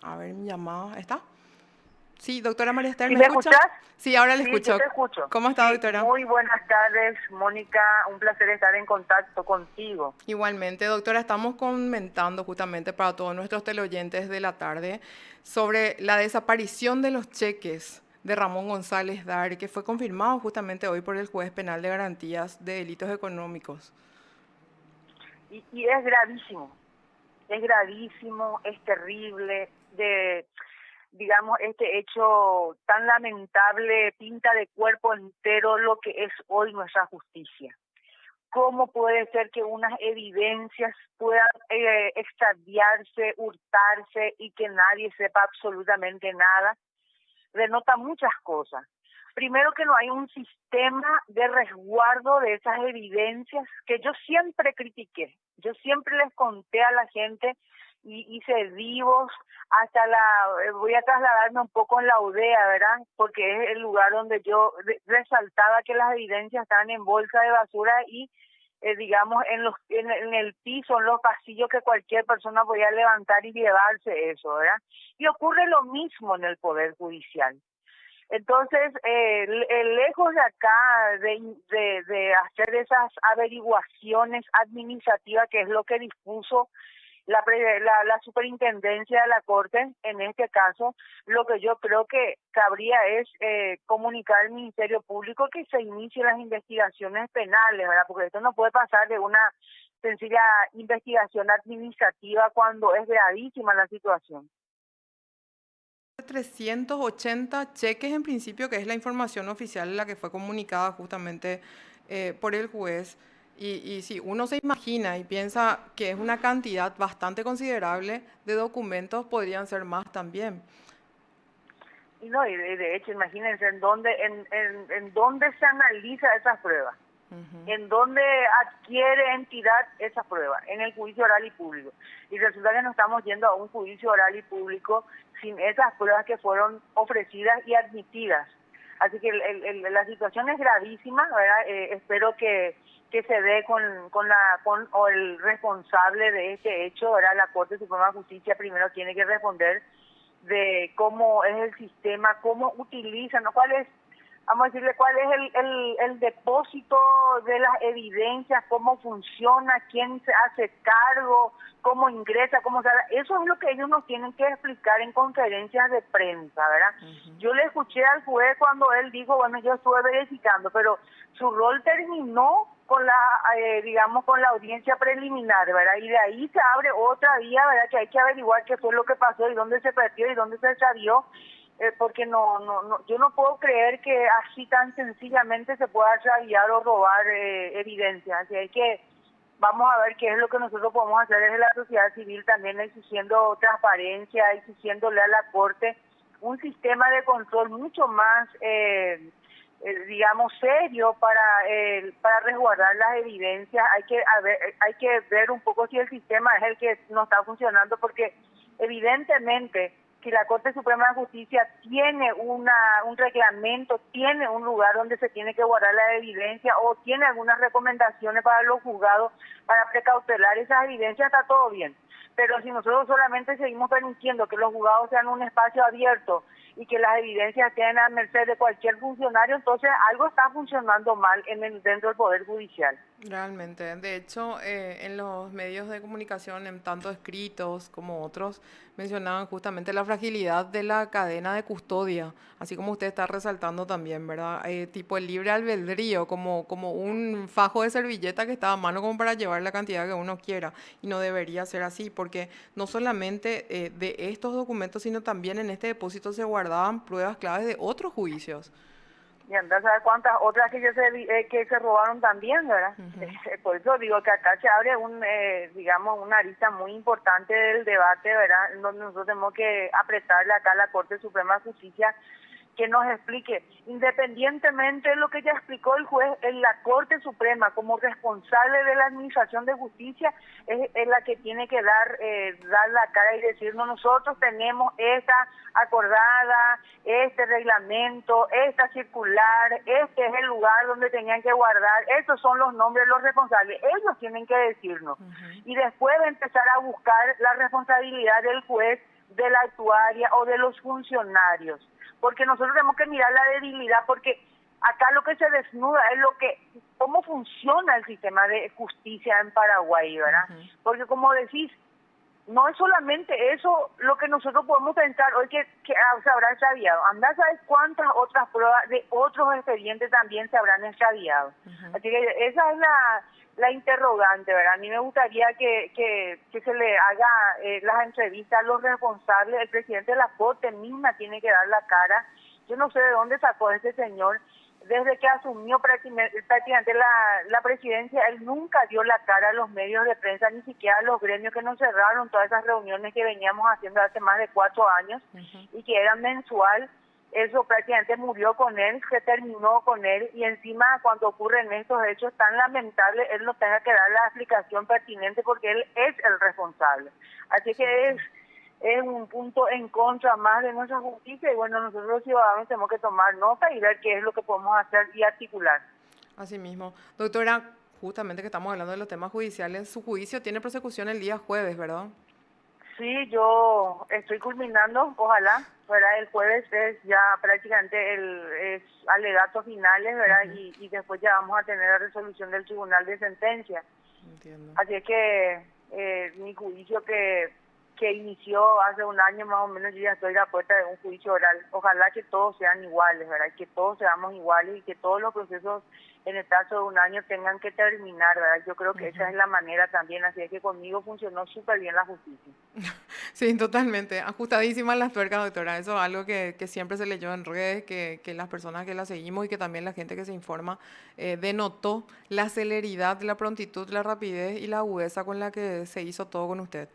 A ver, mi llamada, ¿está? Sí, doctora María Esther, ¿Sí ¿me me escucha? escuchás? Sí, ahora le Sí, yo escucho. te escucho. ¿Cómo está, Sí, doctora? muy buenas tardes, Mónica. Un placer estar en contacto contigo. Igualmente, doctora, estamos comentando justamente para todos nuestros teleoyentes de la tarde sobre la desaparición de los cheques de Ramón González Dar, que fue confirmado justamente hoy por el juez penal de garantías de delitos económicos. Y es gravísimo, es terrible. Digamos, este hecho tan lamentable pinta de cuerpo entero lo que es hoy nuestra justicia. ¿Cómo puede ser que unas evidencias puedan extraviarse, hurtarse y que nadie sepa absolutamente nada? Denota muchas cosas. Primero, que no hay un sistema de resguardo de esas evidencias que yo siempre critiqué. Yo siempre les conté a la gente y hice vivos hasta voy a trasladarme un poco en la UDEA, ¿verdad? Porque es el lugar donde yo resaltaba que las evidencias estaban en bolsa de basura y digamos en el piso, en los pasillos, que cualquier persona podía levantar y llevarse eso, ¿verdad? Y ocurre lo mismo en el Poder Judicial. Entonces, lejos de acá de hacer esas averiguaciones administrativas, que es lo que dispuso la superintendencia de la Corte, en este caso, lo que yo creo que cabría es comunicar al Ministerio Público que se inicien las investigaciones penales, ¿verdad? Porque esto no puede pasar de una sencilla investigación administrativa cuando es gravísima la situación. 380 cheques en principio, que es la información oficial la que fue comunicada justamente por el juez. Y si uno se imagina y piensa que es una cantidad bastante considerable de documentos, podrían ser más también. Y no, y de hecho, imagínense en dónde se analiza esas pruebas, Ujú. en dónde adquiere entidad esa prueba, en el juicio oral y público. Y resulta que nos estamos yendo a un juicio oral y público sin esas pruebas que fueron ofrecidas y admitidas. Así que la situación es gravísima, ¿verdad? Espero que se dé con o el responsable de este hecho, ¿verdad? La Corte Suprema de Justicia primero tiene que responder de cómo es el sistema, cómo utilizan, ¿no? Vamos a decirle, cuál es el depósito de las evidencias, cómo funciona, quién se hace cargo, cómo ingresa, cómo sale. Eso es lo que ellos nos tienen que explicar en conferencias de prensa, ¿verdad? Yo le escuché al juez cuando él dijo, bueno, yo estuve verificando, pero su rol terminó con digamos, con la audiencia preliminar, ¿verdad? Y de ahí se abre otra vía, ¿verdad? Que hay que averiguar qué fue lo que pasó y dónde se perdió y dónde se extravió, porque yo no puedo creer que así tan sencillamente se pueda extraviar o robar evidencia. Así hay que, vamos a ver qué es lo que nosotros podemos hacer desde la sociedad civil, también exigiendo transparencia, exigiéndole a la Corte un sistema de control mucho más digamos, serio para resguardar las evidencias. Hay que ver un poco si el sistema es el que no está funcionando, porque evidentemente si la Corte Suprema de Justicia tiene un reglamento, tiene un lugar donde se tiene que guardar la evidencia o tiene algunas recomendaciones para los juzgados para precautelar esas evidencias, está todo bien. Pero si nosotros solamente seguimos permitiendo que los juzgados sean un espacio abierto y que las evidencias estén a merced de cualquier funcionario, entonces algo está funcionando mal dentro del Poder Judicial. Realmente, de hecho, en los medios de comunicación, en tanto escritos como otros, mencionaban justamente la fragilidad de la cadena de custodia, así como usted está resaltando también, ¿verdad? Tipo el libre albedrío, como un fajo de servilleta que está a mano como para llevar la cantidad que uno quiera, y no debería ser así, porque no solamente de estos documentos, sino también en este depósito se guardaban pruebas claves de otros juicios. Y andás a ver cuántas otras que se robaron también, ¿verdad? Ujú. Por eso digo que acá se abre digamos, una arista muy importante del debate, ¿verdad? Donde nosotros tenemos que apretarle acá a la Corte Suprema de Justicia que nos explique, independientemente de lo que ya explicó el juez, en la Corte Suprema, como responsable de la Administración de Justicia, es la que tiene que dar la cara y decirnos, nosotros tenemos esta acordada, este reglamento, esta circular, este es el lugar donde tenían que guardar, estos son los nombres de los responsables, ellos tienen que decirnos. Y después de empezar a buscar la responsabilidad del juez, de la actuaria o de los funcionarios, porque nosotros tenemos que mirar la debilidad, porque acá lo que se desnuda es cómo funciona el sistema de justicia en Paraguay, ¿verdad? Porque como decís, no es solamente eso lo que nosotros podemos pensar hoy que se habrá extraviado. Anda a saber cuántas otras pruebas de otros expedientes también se habrán extraviado. Así que esa es la interrogante, ¿verdad? A mí me gustaría que se le haga las entrevistas a los responsables. El presidente de la Corte misma tiene que dar la cara. Yo no sé de dónde sacó ese señor. Desde que asumió prácticamente la presidencia, él nunca dio la cara a los medios de prensa, ni siquiera a los gremios que nos cerraron todas esas reuniones que veníamos haciendo hace más de 4 años y que eran mensual. Eso prácticamente murió con él, se terminó con él, y encima cuando ocurren estos hechos tan lamentables, él no tenga que dar la explicación pertinente porque él es el responsable. Así que es un punto en contra más de nuestra justicia, y bueno, nosotros los ciudadanos tenemos que tomar nota y ver qué es lo que podemos hacer y articular. Así mismo. Doctora, justamente que estamos hablando de los temas judiciales, su juicio tiene prosecución el día jueves, ¿verdad? Sí, yo estoy culminando, ojalá, ¿verdad? El jueves es ya prácticamente es alegatos finales, ¿verdad? Y después ya vamos a tener la resolución del tribunal de sentencia. Entiendo. Así es que mi juicio que inició hace un año más o menos, yo ya estoy a la puerta de un juicio oral. Ojalá que todos sean iguales, ¿verdad? Que todos seamos iguales y que todos los procesos en el plazo de un año tengan que terminar, ¿verdad? Yo creo que esa es la manera también, así es que conmigo funcionó súper bien la justicia. Sí, totalmente. Ajustadísimas las tuercas, doctora. Eso es algo que siempre se leyó en redes, que las personas que la seguimos y que también la gente que se informa denotó la celeridad, la prontitud, la rapidez y la agudeza con la que se hizo todo con usted.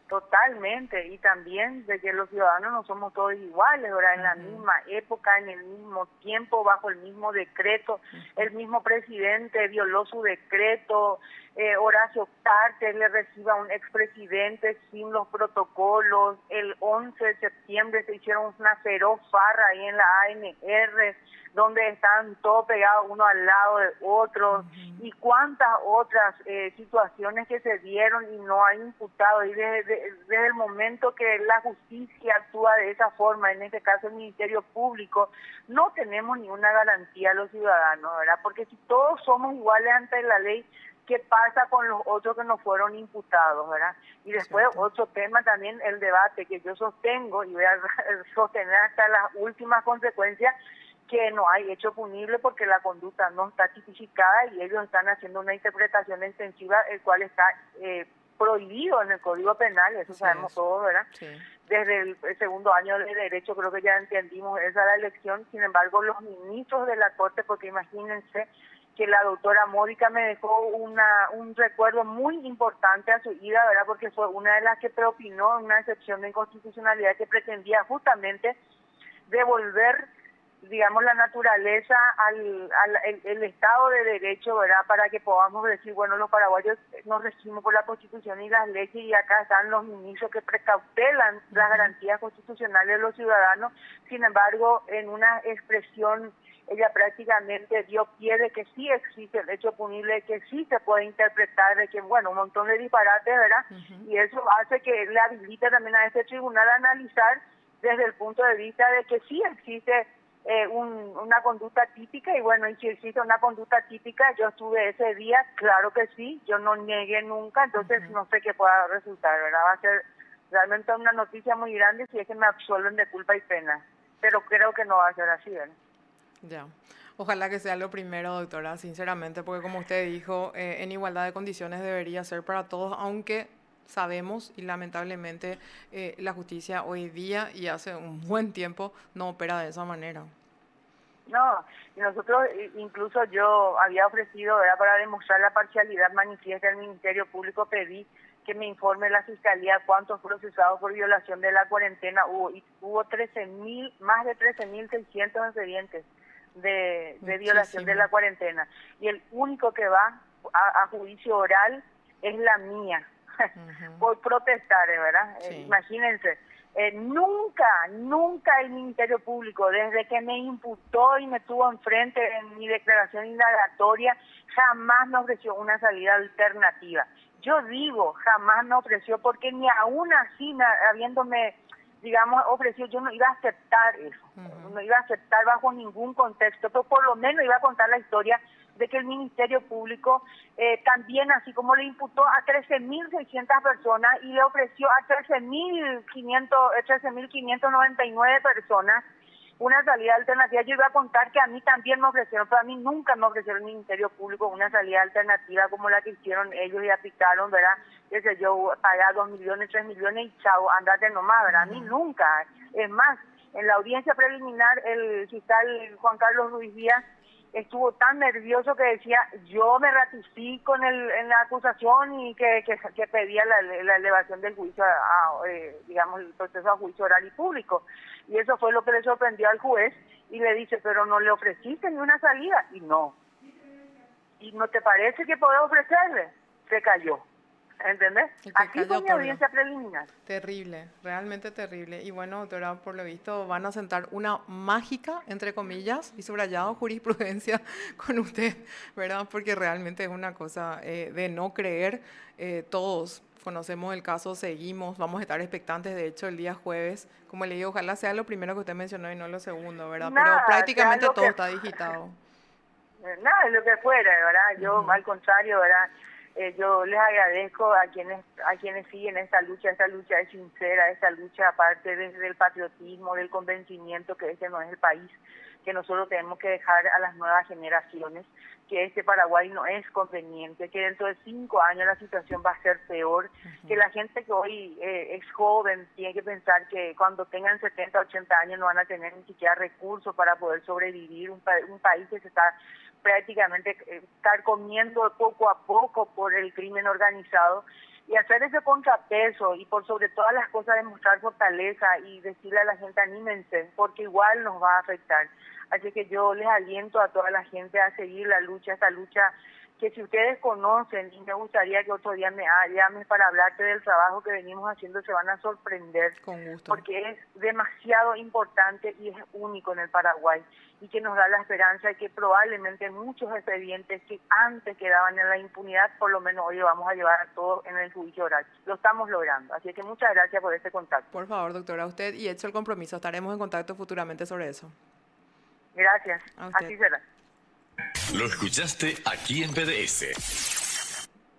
Totalmente, y también de que los ciudadanos no somos todos iguales, ¿verdad? En la misma época, en el mismo tiempo, bajo el mismo decreto, el mismo presidente violó su decreto, Horacio Cartes le recibe a un expresidente sin los protocolos, el 11 de septiembre se hicieron una feroz farra ahí en la ANR, donde están todos pegados uno al lado de otros, y cuántas otras situaciones que se dieron y no hay imputado. Y desde el momento que la justicia actúa de esa forma, en este caso el Ministerio Público, no tenemos ninguna garantía a los ciudadanos, ¿verdad? Porque si todos somos iguales ante la ley, ¿qué pasa con los otros que no fueron imputados, verdad? Y después otro tema también, el debate que yo sostengo y voy a sostener hasta las últimas consecuencias, que no hay hecho punible porque la conducta no está tipificada y ellos están haciendo una interpretación extensiva, el cual está prohibido en el Código Penal, eso sabemos todos, ¿verdad? Sí. Desde el segundo año de Derecho creo que ya entendimos esa es la elección. Sin embargo, los ministros de la Corte, porque imagínense que la doctora Mónica me dejó un recuerdo muy importante a su ida, ¿verdad? Porque fue una de las que propinó una excepción de inconstitucionalidad que pretendía justamente devolver, digamos, la naturaleza el Estado de Derecho, ¿verdad? Para que podamos decir, bueno, los paraguayos nos regimos por la Constitución y las leyes, y acá están los ministros que precautelan las garantías constitucionales de los ciudadanos. Sin embargo, en una expresión, ella prácticamente dio pie de que sí existe el hecho punible, que sí se puede interpretar, de que, bueno, un montón de disparates, ¿verdad? Y eso hace que le habilite también a este tribunal a analizar desde el punto de vista de que sí existe una conducta típica, y bueno, y si existe una conducta típica, yo estuve ese día, claro que sí, yo no negué nunca, entonces no sé qué pueda resultar, ¿verdad? Va a ser realmente una noticia muy grande si es que me absuelven de culpa y pena, pero creo que no va a ser así, ¿verdad? Ya. Ojalá que sea lo primero, doctora, sinceramente, porque como usted dijo, en igualdad de condiciones debería ser para todos, aunque sabemos y lamentablemente la justicia hoy día y hace un buen tiempo no opera de esa manera. No, y nosotros, incluso yo había ofrecido, ¿verdad?, para demostrar la parcialidad manifiesta del Ministerio Público, pedí que me informe la Fiscalía cuántos procesados por violación de la cuarentena hubo, y hubo más de 13.600 expedientes de violación de la cuarentena, y el único que va a juicio oral es la mía, por protestar, ¿verdad? Imagínense. Nunca el Ministerio Público, desde que me imputó y me tuvo enfrente en mi declaración indagatoria, jamás me ofreció una salida alternativa. Yo digo, jamás me ofreció, porque ni aún así, habiéndome, digamos, ofrecido, yo no iba a aceptar eso. No iba a aceptar bajo ningún contexto, pero por lo menos iba a contar la historia de que el Ministerio Público también, así como le imputó a 13.600 personas y le ofreció a 13.599 personas una salida alternativa, yo iba a contar que a mí también me ofrecieron, pero a mí nunca me ofrecieron el Ministerio Público una salida alternativa como la que hicieron ellos y aplicaron, ¿verdad? Qué sé yo, pagar 2 millones, 3 millones y chao, andate nomás, ¿verdad? A mí nunca. Es más, en la audiencia preliminar, el fiscal Juan Carlos Ruiz Díaz estuvo tan nervioso que decía, yo me ratifico en la acusación y que pedía la elevación del juicio, digamos, el proceso a juicio oral y público. Y eso fue lo que le sorprendió al juez y le dice, pero no le ofreciste ni una salida. Y no. ¿Y no te parece que podés ofrecerle? Se cayó. ¿Entendés? Así fue mi audiencia preliminar. Terrible, realmente terrible. Y bueno, doctora, por lo visto van a sentar una mágica, entre comillas, y subrayado jurisprudencia con usted, ¿verdad? Porque realmente es una cosa de no creer. Todos conocemos el caso, seguimos, vamos a estar expectantes. De hecho, el día jueves, como le digo, ojalá sea lo primero que usted mencionó y no lo segundo, ¿verdad? Nada, pero prácticamente todo está digitado. Nada, lo que fuera, ¿verdad? Yo, al contrario, ¿verdad? Yo les agradezco a quienes siguen esta lucha es sincera, esta lucha aparte desde el patriotismo, del convencimiento que este no es el país, que nosotros tenemos que dejar a las nuevas generaciones, que este Paraguay no es conveniente, que dentro de 5 años la situación va a ser peor, que la gente que hoy es joven tiene que pensar que cuando tengan 70, 80 años no van a tener ni siquiera recursos para poder sobrevivir, un país que se está prácticamente carcomiendo poco a poco por el crimen organizado, y hacer ese contrapeso y por sobre todas las cosas demostrar fortaleza y decirle a la gente anímense porque igual nos va a afectar. Así que yo les aliento a toda la gente a seguir la lucha, esta lucha que si ustedes conocen, y me gustaría que otro día me llames para hablarte del trabajo que venimos haciendo, se van a sorprender. Con gusto. Porque es demasiado importante y es único en el Paraguay y que nos da la esperanza de que probablemente muchos expedientes que antes quedaban en la impunidad, por lo menos hoy vamos a llevar a todos en el juicio oral. Lo estamos logrando, así que muchas gracias por este contacto. Por favor, doctora, usted y hecho el compromiso, estaremos en contacto futuramente sobre eso. Gracias, así será. Lo escuchaste aquí en PDS.